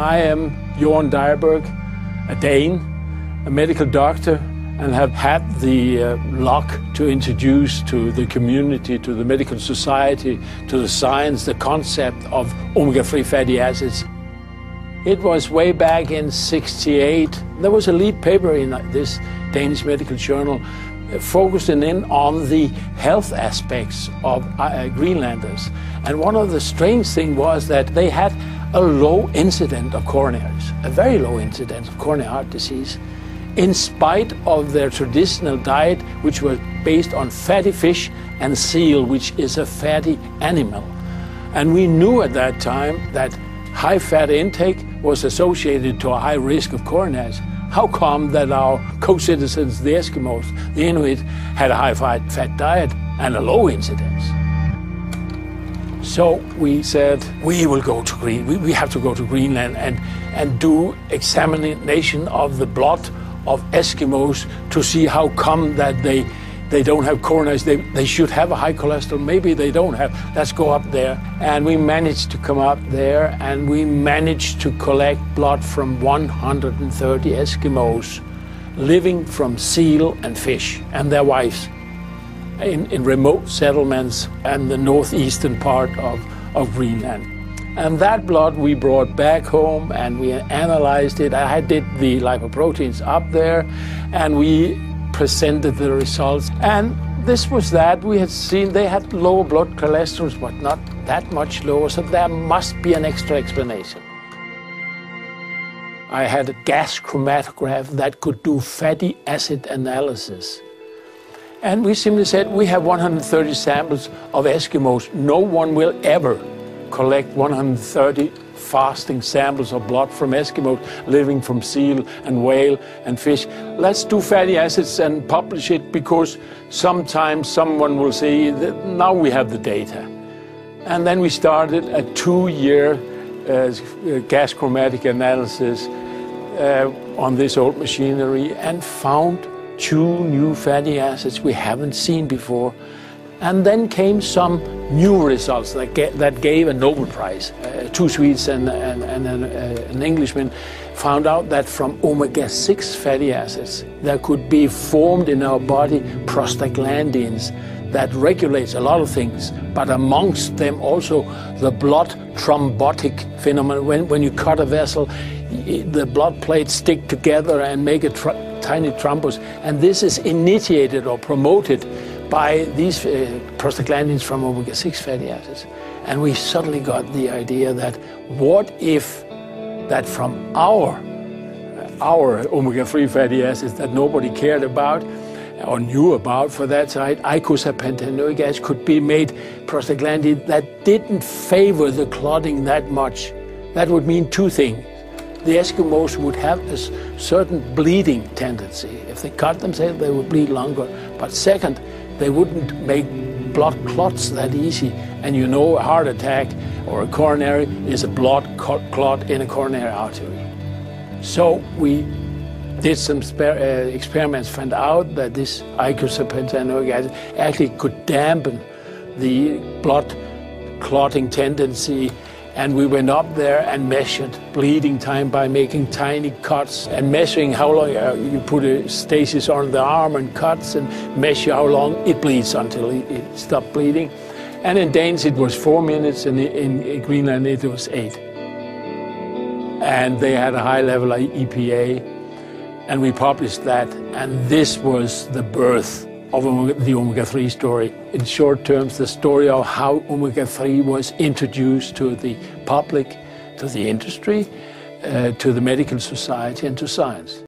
I am Jorn Dyeberg, a Dane, a medical doctor, and have had the luck to introduce to the community, to the medical society, to the science, the concept of omega-3 fatty acids. It was way back in '68. There was a lead paper in this Danish medical journal focusing in on the health aspects of Greenlanders. And one of the strange things was that they had a low incidence of coronaries, a very low incidence of coronary heart disease, in spite of their traditional diet, which was based on fatty fish and seal, which is a fatty animal. And we knew at that time that high fat intake was associated to a high risk of coronaries. How come that our co-citizens, the Eskimos, the Inuit, had a high fat diet and a low incidence? So we said, we will go to we have to go to Greenland and do examination of the blood of Eskimos to see how come that they don't have coronaries. They should have a high cholesterol. Maybe they don't have. Let's go up there. And we managed to come up there, and we managed to collect blood from 130 Eskimos living from seal and fish and their wives in remote settlements and the northeastern part of Greenland. And that blood we brought back home and we analyzed it. I did the lipoproteins up there, and we presented the results. And this was that. We had seen they had lower blood cholesterol, but not that much lower, so there must be an extra explanation. I had a gas chromatograph that could do fatty acid analysis. And we simply said, we have 130 samples of Eskimos. No one will ever collect 130 fasting samples of blood from Eskimos living from seal and whale and fish. Let's do fatty acids and publish it, because sometimes someone will say that now we have the data. And then we started a 2-year gas chromatic analysis on this old machinery and found 2 new fatty acids we haven't seen before. And then came some new results that gave a Nobel Prize. 2 Swedes and an Englishman found out that from omega-6 fatty acids there could be formed in our body prostaglandins that regulates a lot of things, but amongst them also the blood thrombotic phenomenon. When you cut a vessel, the blood plates stick together and make a tiny thrombus, and this is initiated or promoted by these prostaglandins from omega-6 fatty acids. And we suddenly got the idea that what if that from our omega-3 fatty acids that nobody cared about or knew about for that side, icosapentaenoic acid, could be made prostaglandin that didn't favor the clotting that much. That would mean 2 things. The Eskimos would have a certain bleeding tendency. If they cut themselves, they would bleed longer. But second, they wouldn't make blood clots that easy. And you know, a heart attack or a coronary is a blood clot in a coronary artery. So we did some experiments, found out that this icosapentaenoic acid actually could dampen the blood clotting tendency. And we went up there and measured bleeding time by making tiny cuts and measuring how long you put a stasis on the arm and cuts and measure how long it bleeds until it stopped bleeding. And in Danes it was 4 minutes, and in Greenland it was 8. And they had a high level of EPA, and we published that, and this was the birth of the omega-3 story. In short terms, the story of how omega-3 was introduced to the public, to the industry, to the medical society, and to science.